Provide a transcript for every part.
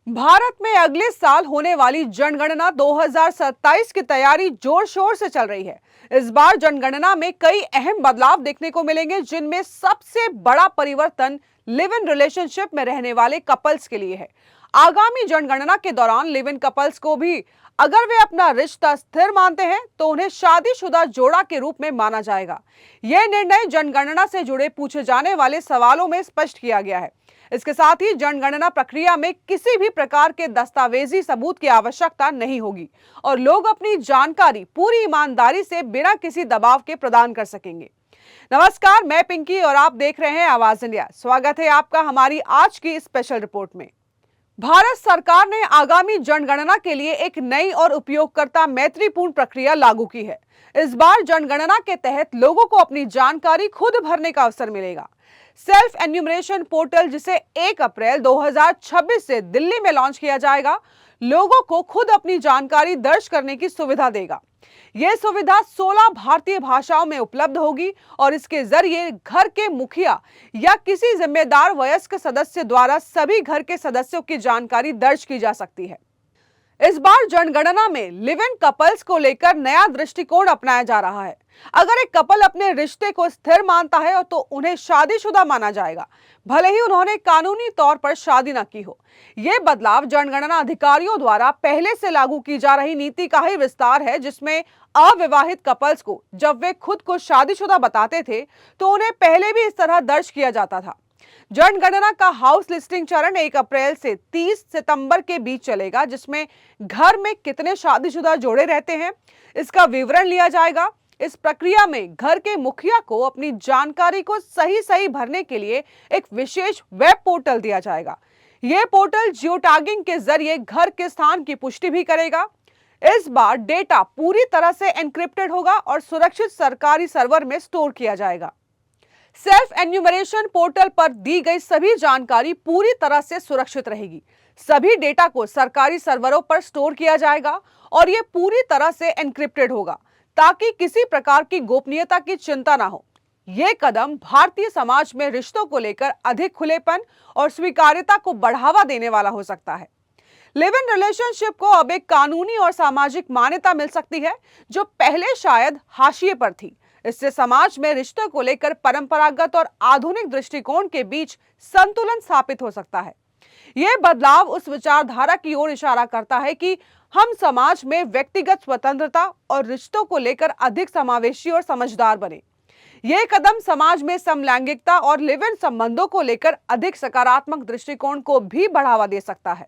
भारत में अगले साल होने वाली जनगणना 2027 की तैयारी जोर शोर से चल रही है। इस बार जनगणना में कई अहम बदलाव देखने को मिलेंगे, जिनमें सबसे बड़ा परिवर्तन लिव इन रिलेशनशिप में रहने वाले कपल्स के लिए है। आगामी जनगणना के दौरान लिव इन कपल्स को भी अगर वे अपना रिश्ता स्थिर मानते हैं तो उन्हें शादीशुदा जोड़ा के रूप में माना जाएगा। यह निर्णय जनगणना से जुड़े पूछे जाने वाले सवालों में स्पष्ट किया गया है। इसके साथ ही जनगणना प्रक्रिया में किसी भी प्रकार के दस्तावेजी सबूत की आवश्यकता नहीं होगी और लोग अपनी जानकारी पूरी ईमानदारी से बिना किसी दबाव के प्रदान कर सकेंगे। नमस्कार, मैं पिंकी और आप देख रहे हैं आवाज इंडिया। स्वागत है आपका हमारी आज की स्पेशल रिपोर्ट में। भारत सरकार ने आगामी जनगणना के लिए एक नई और उपयोगकर्ता मैत्रीपूर्ण प्रक्रिया लागू की है। इस बार जनगणना के तहत लोगों को अपनी जानकारी खुद भरने का अवसर मिलेगा। सेल्फ एन्यूमरेशन पोर्टल, जिसे 1 अप्रैल 2026 से दिल्ली में लॉन्च किया जाएगा, लोगों को खुद अपनी जानकारी दर्ज करने की सुविधा देगा। यह सुविधा 16 भारतीय भाषाओं में उपलब्ध होगी और इसके जरिए घर के मुखिया या किसी जिम्मेदार वयस्क सदस्य द्वारा सभी घर के सदस्यों की जानकारी दर्ज की जा सकती है। इस बार जनगणना में लिव इन कपल्स को लेकर नया दृष्टिकोण अपनाया जा रहा है। अगर एक कपल अपने रिश्ते को स्थिर मानता है तो उन्हें शादीशुदा माना जाएगा, भले ही उन्होंने कानूनी तौर पर शादी न की हो। यह बदलाव जनगणना अधिकारियों द्वारा पहले से लागू की जा रही नीति का ही विस्तार है, जिसमें अविवाहित कपल्स को जब वे खुद को शादीशुदा बताते थे तो उन्हें पहले भी इस तरह दर्ज किया जाता था। जनगणना का हाउस लिस्टिंग चरण 1 अप्रैल से 30 सितंबर के बीच चलेगा, जिसमें घर में कितने शादीशुदा जोड़े रहते हैं इसका विवरण लिया जाएगा। इस प्रक्रिया में घर के मुखिया को अपनी जानकारी को सही भरने के लिए एक विशेष वेब पोर्टल दिया जाएगा। यह पोर्टल जियो टैगिंग के जरिए घर के स्थान की पुष्टि भी करेगा। इस बार डेटा पूरी तरह से एन्क्रिप्टेड होगा और सुरक्षित सरकारी सर्वर में स्टोर किया जाएगा। सेल्फ एन्यूमरेशन पोर्टल पर दी गई सभी जानकारी पूरी तरह से सुरक्षित रहेगी। सभी डेटा को सरकारी सर्वरों पर स्टोर किया जाएगा और यह पूरी तरह से एन्क्रिप्टेड होगा ताकि किसी प्रकार की गोपनीयता की चिंता ना हो। यह कदम भारतीय समाज में रिश्तों को लेकर अधिक खुलेपन और स्वीकार्यता को बढ़ावा देने वाला हो सकता है। लिव इन रिलेशनशिप को अब एक कानूनी और सामाजिक मान्यता मिल सकती है, जो पहले शायद हाशिए पर थी। इससे समाज में रिश्तों को लेकर परंपरागत और आधुनिक दृष्टिकोण के बीच संतुलन स्थापित हो सकता है। यह बदलाव उस विचारधारा की ओर इशारा करता है कि हम समाज में व्यक्तिगत स्वतंत्रता और रिश्तों को लेकर अधिक समावेशी और समझदार बने। यह कदम समाज में समलैंगिकता और लिव इन संबंधों को लेकर अधिक सकारात्मक दृष्टिकोण को भी बढ़ावा दे सकता है।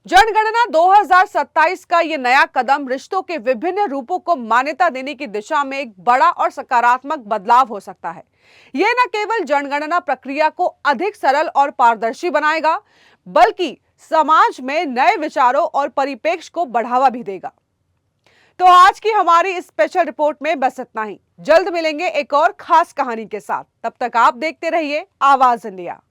जनगणना 2027 का यह नया कदम रिश्तों के विभिन्न रूपों को मान्यता देने की दिशा में एक बड़ा और सकारात्मक बदलाव हो सकता है। यह न केवल जनगणना प्रक्रिया को अधिक सरल और पारदर्शी बनाएगा, बल्कि समाज में नए विचारों और परिप्रेक्ष्य को बढ़ावा भी देगा। तो आज की हमारी इस स्पेशल रिपोर्ट में बस इतना ही। जल्द मिलेंगे एक और खास कहानी के साथ। तब तक आप देखते रहिए आवाज इंडिया।